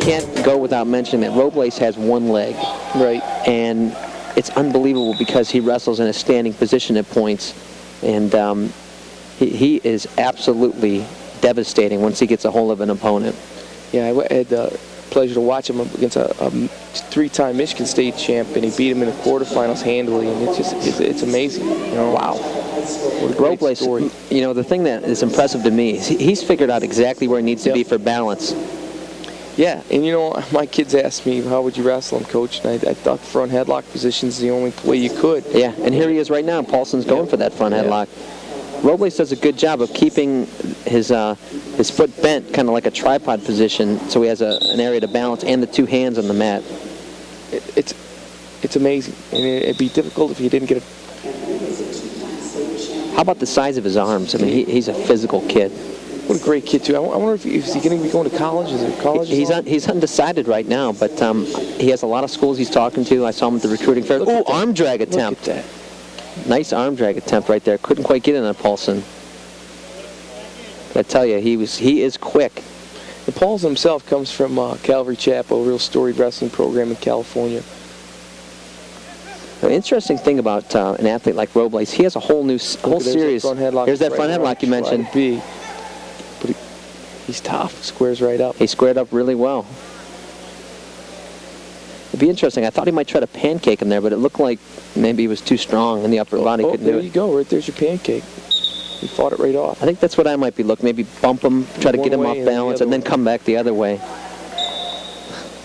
can't go without mentioning that Robles has one leg. Right. And it's unbelievable because he wrestles in a standing position at points. And he is absolutely devastating once he gets a hold of an opponent. Yeah, I had the pleasure to watch him against a three-time Michigan State champ, and he beat him in the quarterfinals handily, and it's amazing. Wow. What a great Robles, story. The thing that is impressive to me is he's figured out exactly where he needs to be for balance. Yeah, and my kids asked me, how would you wrestle him, Coach? And I thought the front headlock position is the only way you could. Yeah, and here he is right now. Paulsen's going for that front headlock. Robles does a good job of keeping his foot bent, kind of like a tripod position, so he has an area to balance, and the two hands on the mat. It's amazing, and it'd be difficult if you didn't get it. How about the size of his arms? I mean, he's a physical kid. What a great kid, too. I wonder if he's going to be going to college. Is there college? He's undecided right now, but he has a lot of schools he's talking to. I saw him at the recruiting fair. Oh, arm drag attempt. Look at that. Nice arm drag attempt right there. Couldn't quite get in on Paulsen. I tell you, he is quick. And Paulsen himself comes from Calvary Chapel, a real storied wrestling program in California. The interesting thing about an athlete like Robles, he has a whole series. Here's that front headlock you mentioned. But he's tough. Squares right up. He squared up really well. It'd be interesting. I thought he might try to pancake him there, but it looked like maybe he was too strong in the upper body. Couldn't do it. There you go. Right there's your pancake. He fought it right off. I think that's what I might be looking. Maybe bump him, try to get him off balance, and then come back the other way.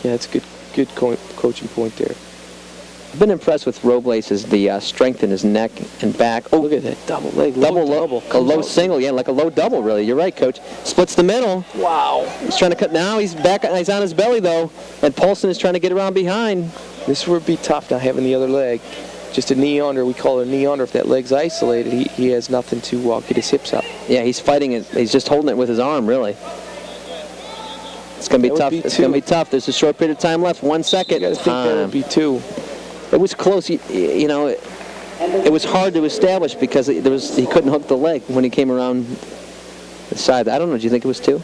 Yeah, that's a good coaching point there. I've been impressed with Robles' the strength in his neck and back. Oh, look at that double leg. Double. A low single, yeah, like a low double, really. You're right, Coach. Splits the middle. Wow. He's trying to cut. Now he's back. He's on his belly, though, and Paulsen is trying to get around behind. This would be tough now, having the other leg. Just a knee under. We call it a knee under. If that leg's isolated, he has nothing to get his hips up. Yeah, he's fighting it. He's just holding it with his arm, really. It's going to be tough. It's going to be tough. There's a short period of time left. 1 second. You got to think that would be 2. It was close. It was hard to establish because he couldn't hook the leg when he came around the side. I don't know. Do you think it was 2?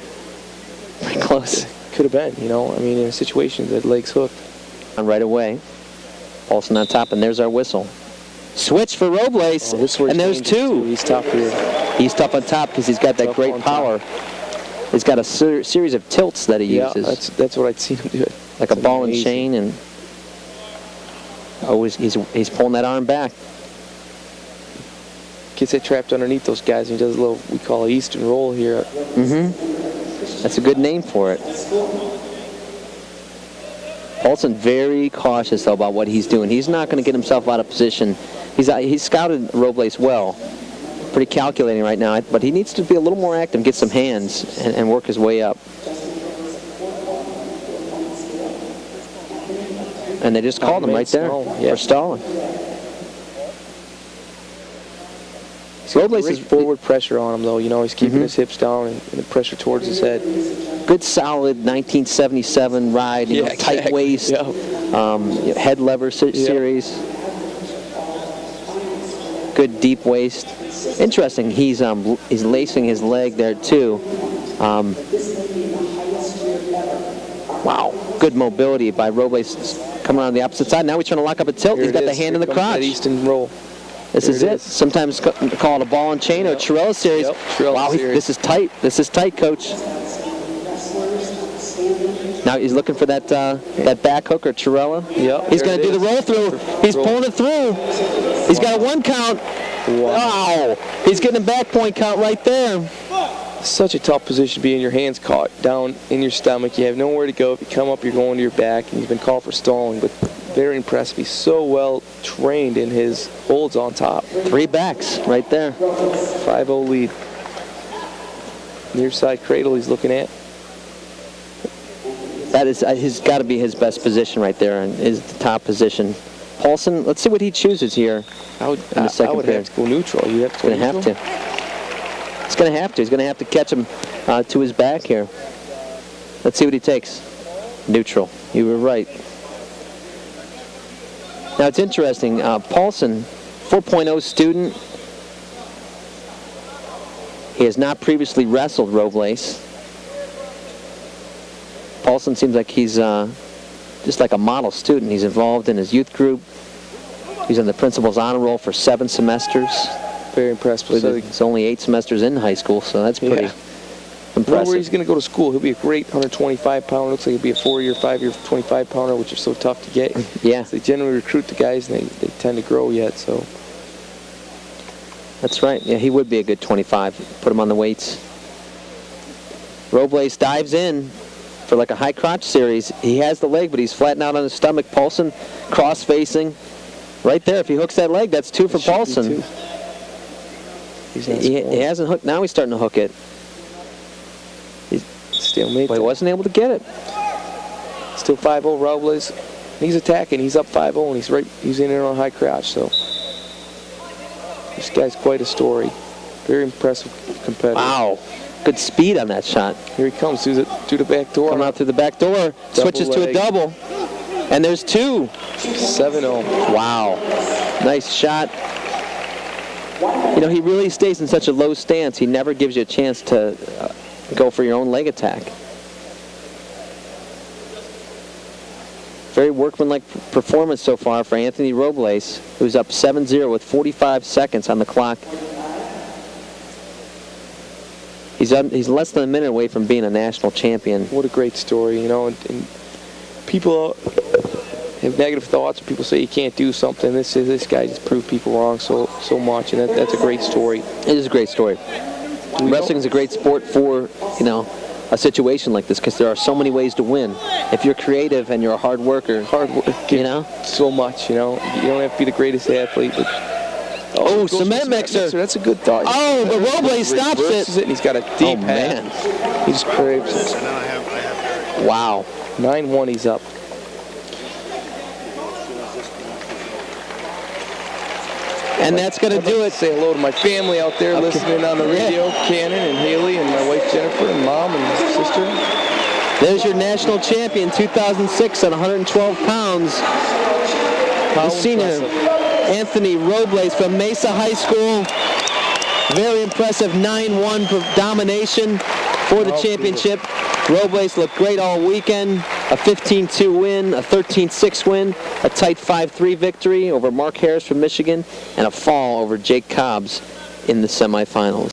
Pretty close. Could have been. In a situation that leg's hooked. And right away, Paulsen on top, and there's our whistle. Switch for Robles, and there's 2. He's tough here. He's tough on top because he's got that great power. He's got a series of tilts that he uses. Yeah, that's what I'd seen him do. Like a ball and chain, and he's pulling that arm back. Gets it trapped underneath those guys, and he does a little, we call it Eastern roll here. Mm-hmm. That's a good name for it. Paulsen very cautious, though, about what he's doing. He's not going to get himself out of position. He's scouted Robles well. Pretty calculating right now, but he needs to be a little more active, get some hands, and work his way up. And they just called him right there for stalling. Robles is forward pressure on him, though. He's keeping his hips down and the pressure towards his head. Good, solid 1977 ride, tight waist, head lever series. Good deep waist. Interesting. He's lacing his leg there too. Wow, good mobility by Robles coming around the opposite side. Now he's trying to lock up a tilt. He's got the hand in the crotch. That Easton roll. This is it. Sometimes call it a ball and chain or a Chirella series. Wow, this is tight. This is tight, Coach. Now he's looking for that back hook or Chirella. He's going to do the roll through. He's pulling it through. He's got a 1 count. Wow. He's getting a back point count right there. Such a tough position to be in. Your hands caught down in your stomach. You have nowhere to go. If you come up, you're going to your back, and he's been called for stalling. But very impressive. He's so well trained in his holds on top. 3 backs right there. 5-0 lead. Near side cradle he's looking at. That is, he's got to be his best position right there, and is the top position. Paulsen, let's see what he chooses here in the second period. Have to go neutral. You have to go neutral? He's going to have to. He's going to have to catch him to his back here. Let's see what he takes. Neutral. You were right. Now, it's interesting. Paulsen, 4.0 student. He has not previously wrestled Robles. Paulsen seems like he's just like a model student. He's involved in his youth group. He's on the principal's honor roll for 7 semesters. Very impressed. It's only 8 semesters in high school, so that's pretty impressive. Where he's going to go to school, he'll be a great 125-pounder. Looks like he'll be a 4-year, 5-year 25-pounder, which are so tough to get. Yeah. So they generally recruit the guys, and they tend to grow yet. So that's right. Yeah, he would be a good 25. Put him on the weights. Robles dives in for like a high crotch series. He has the leg, but he's flattened out on his stomach. Paulsen cross-facing. Right there, if he hooks that leg, that's 2 for Paulsen. He hasn't hooked. Now he's starting to hook it. Stalemate. But he wasn't able to get it. Still 5-0 Robles. He's attacking. He's up 5-0, and he's in there on high crouch. So this guy's quite a story. Very impressive competitor. Wow. Good speed on that shot. Here he comes through the back door. Coming out through the back door. Switches to a double. And there's 2. 7-0. Wow. Nice shot. You know, he really stays in such a low stance. He never gives you a chance to go for your own leg attack. Very workmanlike performance so far for Anthony Robles, who's up 7-0 with 45 seconds on the clock. He's less than a minute away from being a national champion. What a great story, you know. And people have negative thoughts. People say you can't do something. This guy just proved people wrong so much, and that's a great story. It is a great story. Wrestling is a great sport for, you know, a situation like this, because there are so many ways to win. If you're creative and you're a hard worker, you know, so much. You know, you don't have to be the greatest athlete, but cement mixer. That's a good thought. Oh, but Robles stops it. And he's got a deep man. He just craves it. Wow. 9-1, he's up. And that's going to do it. Say hello to my family out there listening on the radio, Cannon and Haley and my wife Jennifer and Mom and sister. There's your national champion, 2006 at 112 pounds. The senior Anthony Robles from Mesa High School. Very impressive 9-1 domination for the championship. Robles looked great all weekend. A 15-2 win, a 13-6 win, a tight 5-3 victory over Mark Harris from Michigan, and a fall over Jake Cobbs in the semifinals.